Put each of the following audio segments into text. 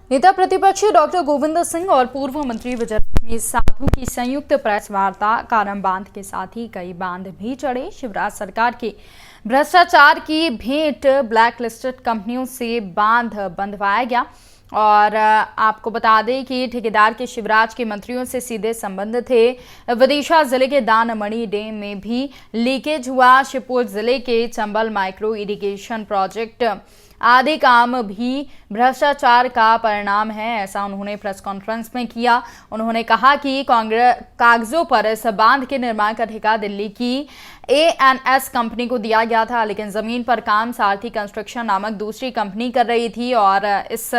नेता प्रतिपक्ष डॉक्टर गोविंद सिंह और पूर्व मंत्री विजयलक्ष्मी साधु की संयुक्त प्रेस वार्ता। कारम बांध के साथ ही कई बांध भी चढ़े। शिवराज सरकार की भ्रष्टाचार की भेंट ब्लैक लिस्टेड कंपनियों से बांध बंधवाया गया। और आपको बता दें कि ठेकेदार के शिवराज के मंत्रियों से सीधे संबंध थे। विदिशा जिले के दानमणि डैम में भी लीकेज हुआ। शिवपुर जिले के चंबल माइक्रो इरिगेशन प्रोजेक्ट आदि काम भी भ्रष्टाचार का परिणाम है, ऐसा उन्होंने प्रेस कॉन्फ्रेंस में किया। उन्होंने कहा कि कांग्रेस कागजों पर इस बांध के निर्माण का ठेका दिल्ली की ANS कंपनी को दिया गया था, लेकिन जमीन पर काम सारथी कंस्ट्रक्शन नामक दूसरी कंपनी कर रही थी और इस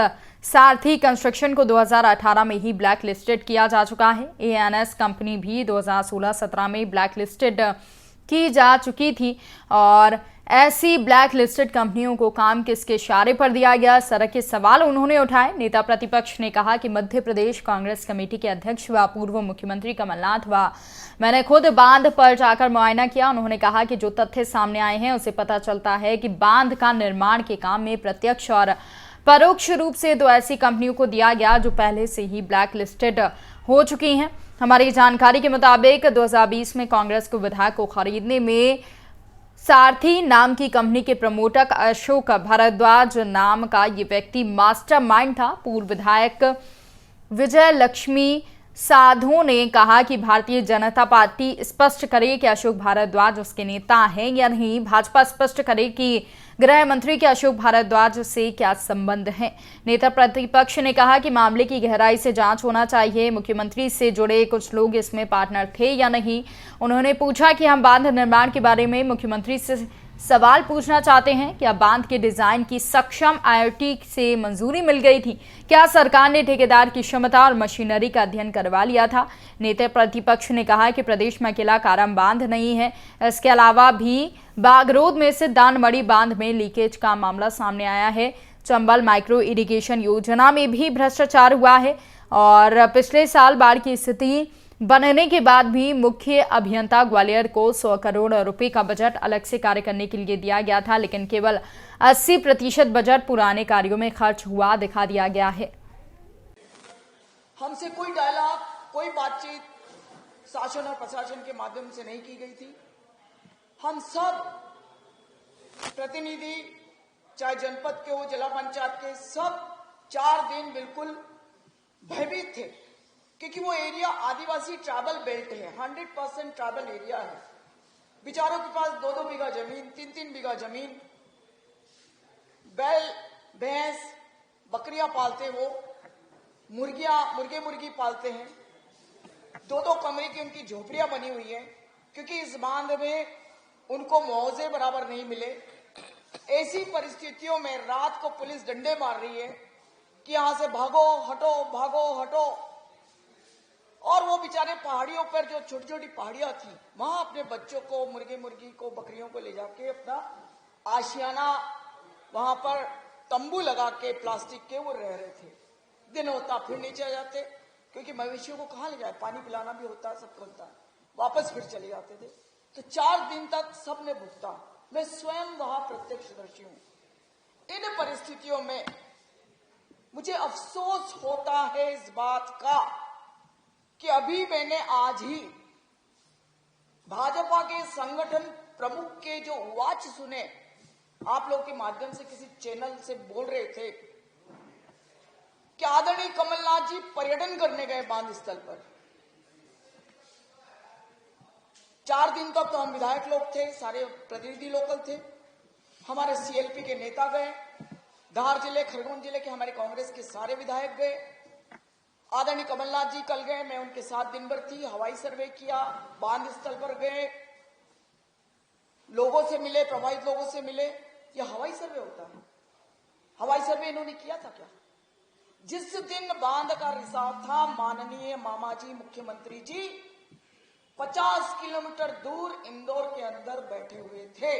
सारथी कंस्ट्रक्शन को 2018 में ही ब्लैक लिस्टेड किया जा चुका है। ANS कंपनी भी 2016-17 में ब्लैक लिस्टेड की जा चुकी थी और ऐसी ब्लैक लिस्टेड कंपनियों को काम किसके इशारे पर दिया गया, इस तरह के सवाल उन्होंने उठाए। नेता प्रतिपक्ष ने कहा कि मध्य प्रदेश कांग्रेस कमेटी के अध्यक्ष व पूर्व मुख्यमंत्री कमलनाथ व मैंने खुद बांध पर जाकर मुआयना किया। उन्होंने कहा कि जो तथ्य सामने आए हैं उससे पता चलता है कि बांध का निर्माण के काम में प्रत्यक्ष और परोक्ष रूप से दो ऐसी कंपनियों को दिया गया जो पहले से ही ब्लैक लिस्टेड हो चुकी हैं। हमारी जानकारी के मुताबिक 2020 में कांग्रेस को विधायक को खरीदने में सारथी नाम की कंपनी के प्रमोटर अशोक भारद्वाज नाम का ये व्यक्ति मास्टरमाइंड था। पूर्व विधायक विजयलक्ष्मी साधु ने कहा कि भारतीय जनता पार्टी स्पष्ट करे कि अशोक भारद्वाज उसके नेता हैं या नहीं। भाजपा स्पष्ट करे कि गृह मंत्री के अशोक भारद्वाज से क्या संबंध है। नेता प्रतिपक्ष ने कहा कि मामले की गहराई से जांच होना चाहिए। मुख्यमंत्री से जुड़े कुछ लोग इसमें पार्टनर थे या नहीं। उन्होंने पूछा कि हम बांध निर्माण के बारे में मुख्यमंत्री से सवाल पूछना चाहते हैं। क्या बांध के डिजाइन की सक्षम IIT से मंजूरी मिल गई थी? क्या सरकार ने ठेकेदार की क्षमता और मशीनरी का अध्ययन करवा लिया था? नेता प्रतिपक्ष ने कहा कि प्रदेश में अकेला कारम बांध नहीं है, इसके अलावा भी बागरोद में स्थित दानमणि बांध में लीकेज का मामला सामने आया है। चंबल माइक्रो इरिगेशन योजना में भी भ्रष्टाचार हुआ है और पिछले साल बाढ़ की स्थिति बनने के बाद भी मुख्य अभियंता ग्वालियर को 100 करोड़ रुपए का बजट अलग से कार्य करने के लिए दिया गया था, लेकिन केवल 80% बजट पुराने कार्यों में खर्च हुआ दिखा दिया गया है। हमसे कोई डायलॉग, कोई बातचीत शासन और प्रशासन के माध्यम से नहीं की गई थी। हम सब प्रतिनिधि, चाहे जनपद के हो, जिला पंचायत के, सब 4 दिन बिल्कुल भयभीत थे, क्योंकि वो एरिया आदिवासी ट्राइबल बेल्ट है, 100% ट्राइबल एरिया है। बेचारों के पास 2-2 बीघा जमीन, 3-3 बीघा जमीन, बैल भैंस बकरियां पालते, वो मुर्गी पालते हैं। 2-2 कमरे की उनकी झोपड़ियां बनी हुई है, क्योंकि इस बांध में उनको मुआवजे बराबर नहीं मिले। ऐसी परिस्थितियों में रात को पुलिस डंडे मार रही है कि यहां से भागो हटो, भागो हटो। और वो बेचारे पहाड़ियों पर, जो छोटी छोटी पहाड़ियां थी, वहां अपने बच्चों को, मुर्गी को, बकरियों को ले जाके अपना आशियाना वहां पर तंबू लगा के प्लास्टिक के वो रह रहे थे। दिन होता फिर नीचे आ जाते, क्योंकि मवेशियों को कहां ले जाए, पानी पिलाना भी होता है, सब होता है, वापस फिर चले जाते थे। तो 4 दिन तक सबने भुगता। मैं स्वयं वहां प्रत्यक्षदर्शी हूं। इन परिस्थितियों में मुझे अफसोस होता है इस बात का कि अभी मैंने आज ही भाजपा के संगठन प्रमुख के जो वाच सुने, आप लोग के माध्यम से किसी चैनल से बोल रहे थे कि आदरणीय कमलनाथ जी पर्यटन करने गए बांध स्थल पर। 4 दिन तक तो हम विधायक लोग थे, सारे प्रतिनिधि लोकल थे, हमारे CLP के नेता गए, धार जिले, खरगोन जिले के हमारे कांग्रेस के सारे विधायक गए, आदरणीय कमलनाथ जी कल गए, मैं उनके साथ दिन भर थी, हवाई सर्वे किया, बांध स्थल पर गए, लोगों से मिले, प्रभावित लोगों से मिले। यह हवाई सर्वे होता है? हवाई सर्वे इन्होंने किया था क्या? जिस दिन बांध का रिसाव था, माननीय मामाजी मुख्यमंत्री जी 50 किलोमीटर दूर इंदौर के अंदर बैठे हुए थे।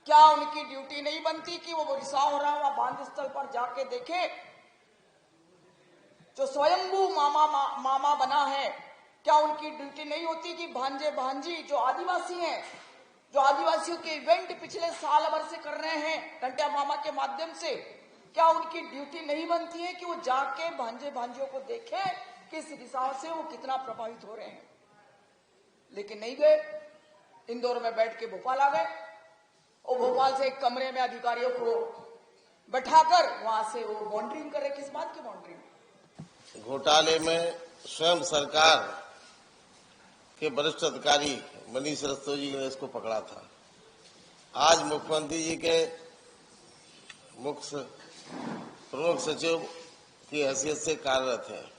क्या उनकी ड्यूटी नहीं बनती कि वो रिसाव हो रहा हुआ बांध स्थल पर जाके देखे? जो स्वयंभू मामा बना है, क्या उनकी ड्यूटी नहीं होती कि भांजे भांजी जो आदिवासी हैं, जो आदिवासियों के इवेंट पिछले साल भर से कर रहे हैं टंट्या मामा के माध्यम से, क्या उनकी ड्यूटी नहीं बनती है कि वो जाके भांजे भांजियों को देखें कि इस रिसाव से वो कितना प्रभावित हो रहे हैं? लेकिन नहीं गए, इंदौर में बैठ के भोपाल आ गए और भोपाल से एक कमरे में अधिकारियों को बैठाकर वहां से वो मॉनिटरिंग कर रहे। किस बात की मॉनिटरिंग? घोटाले में स्वयं सरकार के वरिष्ठ अधिकारी मनीष रस्तोगी ने इसको पकड़ा था। आज मुख्यमंत्री जी के मुख्य प्रमुख सचिव की हैसियत से कार्यरत है।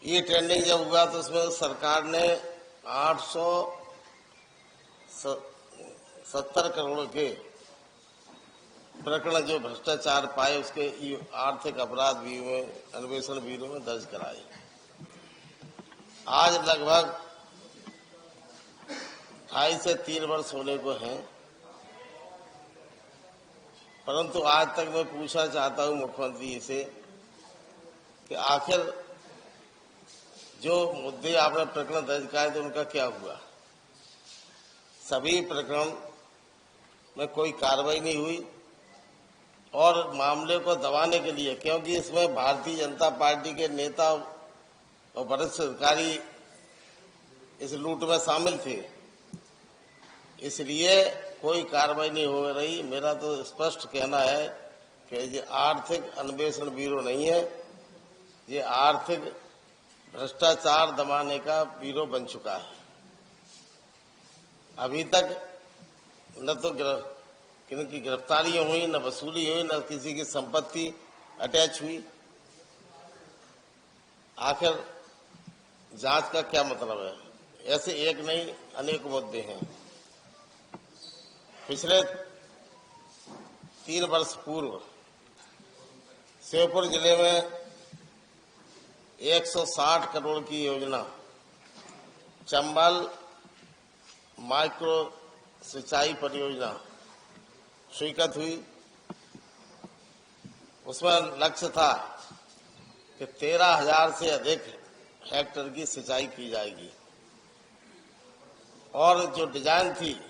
ये टेंडरिंग जब हुआ तो उसमें सरकार ने 870 करोड़ के प्रकरण जो भ्रष्टाचार पाए उसके आर्थिक अपराध अन्वेषण ब्यूरो में दर्ज कराए। आज लगभग 2.5 से 3 वर्ष होने को हैं, परंतु आज तक मैं पूछना चाहता हूं मुख्यमंत्री जी से कि आखिर जो मुद्दे आपने प्रकरण दर्ज कराए थे उनका क्या हुआ? सभी प्रकरण में कोई कार्रवाई नहीं हुई और मामले को दबाने के लिए, क्योंकि इसमें भारतीय जनता पार्टी के नेता और वरिष्ठ अधिकारी इस लूट में शामिल थे, इसलिए कोई कार्रवाई नहीं हो रही। मेरा तो स्पष्ट कहना है कि ये आर्थिक अन्वेषण ब्यूरो नहीं है, ये आर्थिक भ्रष्टाचार दबाने का ब्यूरो बन चुका है। अभी तक न तो किसी गिरफ्तारियां हुई, न वसूली हुई, न किसी की संपत्ति अटैच हुई। आखिर जांच का क्या मतलब है? ऐसे एक नहीं अनेक मुद्दे हैं। पिछले 3 वर्ष पूर्व श्योपुर जिले में 160 करोड़ की योजना चंबल माइक्रो सिंचाई परियोजना स्वीकृत हुई। उसमें लक्ष्य था कि 13,000 से अधिक हेक्टेयर की सिंचाई की जाएगी और जो डिजाइन थी,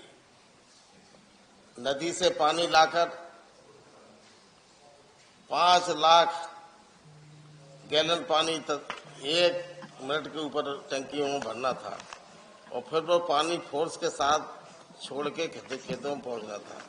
नदी से पानी लाकर 5 लाख गैलन पानी तक 1 मिनट के ऊपर टंकियों में भरना था और फिर वो पानी फोर्स के साथ छोड़ के खेतों में पहुंचना था।